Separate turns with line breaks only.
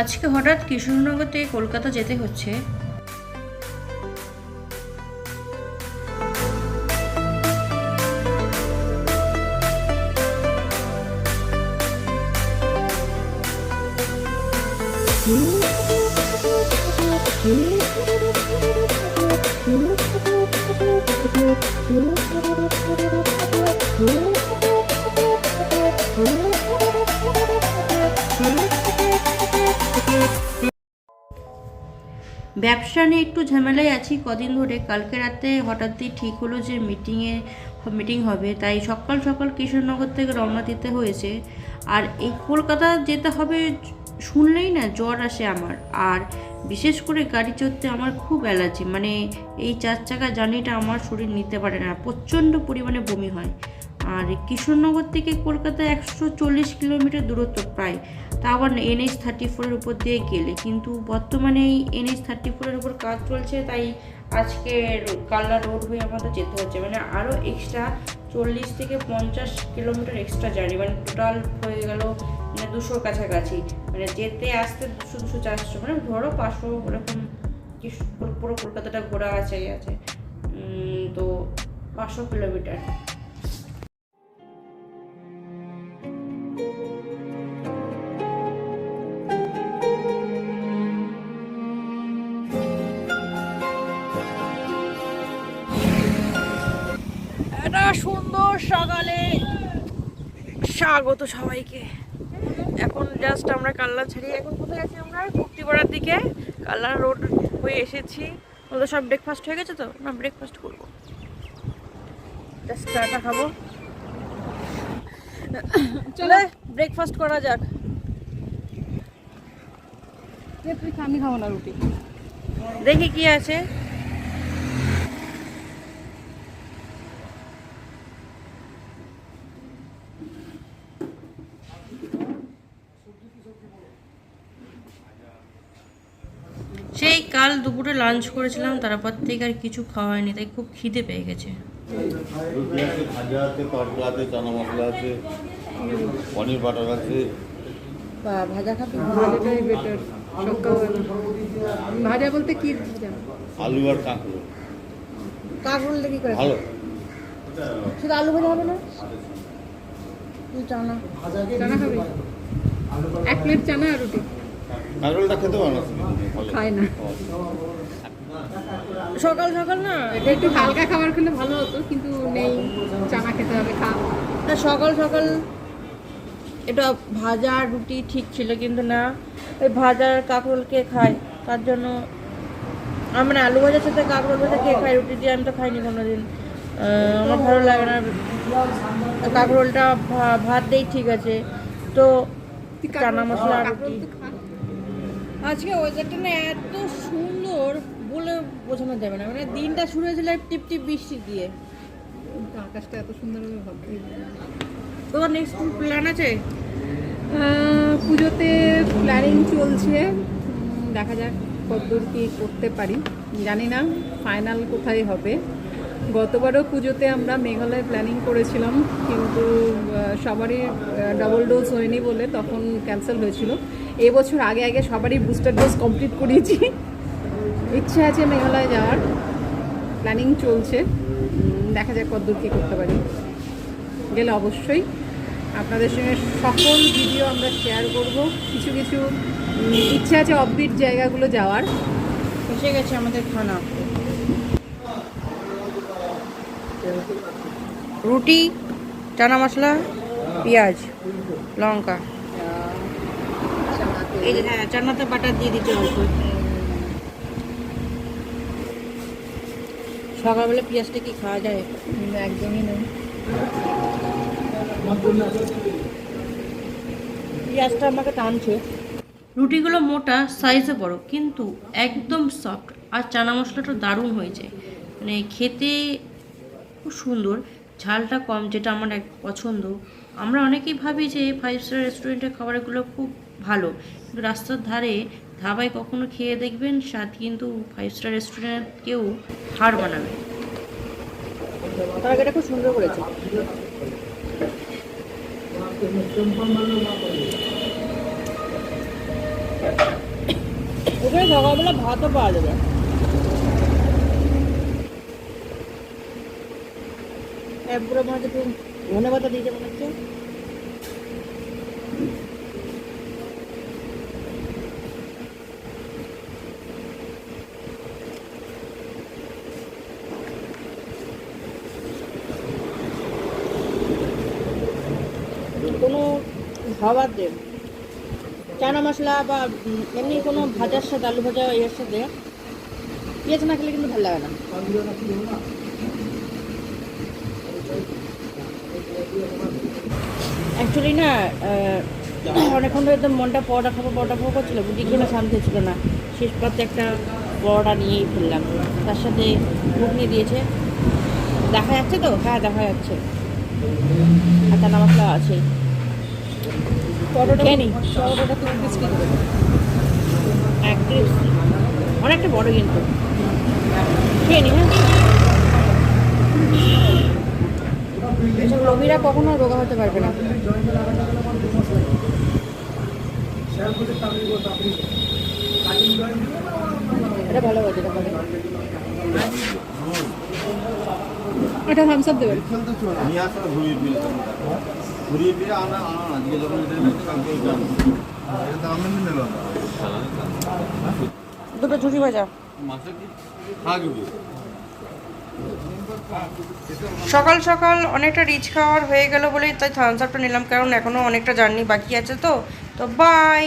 আজকে হঠাৎ কৃষ্ণনগর থেকে কলকাতা যেতে হচ্ছে। ব্যবসা নিয়ে একটু ঝামেলায় আছি কদিন ধরে। কালকে রাতে হঠাৎই ঠিক হলো যে মিটিং হবে, তাই সকাল সকাল কৃষ্ণনগর থেকে রওনা দিতে হয়েছে। আর এই কলকাতা যেতে হবে শুনলেই না জ্বর আসে আমার। আর বিশেষ করে গাড়ি চড়তে আমার খুব অ্যালার্জি, মানে এই 4 চাকা জার্নিটা আমার শরীর নিতে পারে না, প্রচণ্ড পরিমাণে বমি হয়। আর কৃষ্ণনগর থেকে কলকাতা 140 কিলোমিটার দূরত্ব প্রায়, তা আবার NH-34 উপর দিয়ে গেলে। কিন্তু বর্তমানে এই NH-34 উপর কাজ চলছে, তাই আজকে কালনা রোড হয়ে আমাদের যেতে হচ্ছে, মানে আরও এক্সট্রা 40 থেকে 50 কিলোমিটার এক্সট্রা জার্নি, মানে টোটাল হয়ে গেল মানে 200 কাছাকাছি। মানে যেতে আসতে 200 400, মানে ধরো 500 ওরকম। পুরো কলকাতাটা ঘোরা আছে তো 500 কিলোমিটার। একটা সুন্দর সকালে স্বাগত সবাইকে। এখন জাস্ট আমরা কালনা ছাড়িয়ে এখন কোথায় আছি? আমরা কুর্তিপাড়ার দিকে কালনা রোড হয়ে এসেছি। ওদের সব ব্রেকফাস্ট হয়ে গেছে, তো না ব্রেকফাস্ট করবো, জাস্ট চাটা খাবো। চলে ব্রেকফাস্ট করা যাক।
আমি খাবো না রুটি,
দেখি কি আছে। সেই কাল দুপুরে লাঞ্চ করেছিলাম, তারপর থেকে আর কিছু খাওয়া হয়নি, তাই খুব খিদে পেয়ে গেছে।
ভাজা আছে, তরকা আছে, চানা মশলা আছে, পনির বাটার আছে।
ভাজা খাবি?
ভাজাটাই বেটার। ভাজা বলতে কি ভাজা?
আলু আর কাঁকড়ো।
কাঁকরোল দেখি করে
ভালো।
শুধু আলু ভাজা হবে না? চানা
চানা খাবি? 1 প্লেট চানা আর রুটি।
কাঁকরোলটা খেতে পারো না?
খায় না।
সকাল সকাল না
এটা একটু হালকা খাবার খেলে ভালো হতো, কিন্তু নেই, চানা খেতে হবে।
না সকাল সকাল এটা ভাজা আর রুটি ঠিক ছিল, কিন্তু না ওই ভাজা আর কাঁকরোল কে খায়, তার জন্য মানে আলু ভাজার সাথে কাঁকরোল ভাজা কে খায়, রুটি দিয়ে আমি তো খাইনি কোনোদিন। আমার ভালো লাগে না। কাঁকরোলটা ভাত দেই ঠিক আছে, তো চানা মশলা আর রুটি। আজকে ওয়েদারটা না এত সুন্দর বলে বোঝানো যাবে না, মানে দিনটা শুরু হয়েছিল টিপ টিপ বৃষ্টি দিয়ে।
আকাশটা এত সুন্দর ভাবতে।
তোমার নেক্সট প্ল্যান আছে?
পুজোতে প্ল্যানিং চলছে, দেখা যাক কতদূর কি করতে পারি, জানি না ফাইনাল কোথায় হবে। গতবারও পুজোতে আমরা মেঘালয় প্ল্যানিং করেছিলাম, কিন্তু সবারই ডাবল ডোজ হয়নি বলে তখন ক্যান্সেল হয়েছিল। এবছর আগে আগে সবারই বুস্টার ডোজ কমপ্লিট করিয়েছি। ইচ্ছে আছে মেঘালয় যাওয়ার, প্ল্যানিং চলছে, দেখা যাক কতদূর কী করতে পারি। গেলে অবশ্যই আপনাদের সঙ্গে সকল ভিডিও আমরা শেয়ার করব। কিছু কিছু ইচ্ছে আছে অফবিট জায়গাগুলো যাওয়ার।
এসে গেছে আমাদের খানা, রুটি, চানা মশলা, পেঁয়াজ, লঙ্কা। এই যে হ্যাঁ, চানাতে বাটার দিয়ে দিতে অল্প। সকালবেলা পেঁয়াজটা কি খাওয়া যায়?
একদমই নেই।
পেঁয়াজটা আমাকে টানছে। রুটিগুলো মোটা, সাইজে বড়, কিন্তু একদম সফট। আর চানা মশলাটা দারুণ হয়েছে, মানে খেতে খুব সুন্দর। ঝালটা কম, যেটা আমার এক পছন্দ। আমরা অনেকেই ভাবি যে 5 স্টার রেস্টুরেন্টের খাবারগুলো খুব ভালো, কিন্তু রাস্তার ধারে ধাবায় কখনো খেয়ে দেখবেন, স্বাদ কিন্তু 5 স্টার রেস্টুরেন্ট কেউ হার বানাবে। তরকারিটা খুব সুন্দর করেছে। ওখানে সকালবেলা ভাতও পাওয়া যাবে। পুরো মনে হচ্ছে একটু ধনে পাতা দিয়েছে মনে হচ্ছে। কোনো খাবার দে, চানা মশলা বা এমনি কোনো ভাজার সাথে, আলু ভাজা এর সাথে পেঁয়াজ না খেলে কিন্তু ভালো লাগে না। অ্যাকচুয়ালি না অনেকক্ষণ ধরে একদম মনটা পরোটা খাবো করছিল, বুঝি খেয়ে না শান্তি ছিল না। শেষ পাতে একটা পরোটা নিয়েই ফেললাম, তার সাথে ঘুগনি দিয়েছে। দেখা যাচ্ছে তো? হ্যাঁ দেখা যাচ্ছে। আর চানা মশলা আছে।
পরোটা
খেয়ে নিই।
পরোটাটা তিন পিস কি দেবে?
এক পিস, অনেকটা বড় কিন্তু। খেয়ে নি। হ্যাঁ, এসব লোভীরা কখনো রোগা হতে পারবে না। এটা ভালো হয়েছে, এটা ভালো।
এটা থামস আপ দেবেন।
নিয়ে আসা ঘুরিয়ে ফিরে আনা আজকে যখন এটা নিচ্ছে কালকে এটা
দুটো ঝুড়ি ভাজা।
মাছটা কি থাকবে।
সকাল সকাল অনেকটা রিচ খাওয়ার হয়ে গেল বলেই তাই থামস আপটা নিলাম, কারণ এখনও অনেকটা জার্নি বাকি আছে। তো বাই।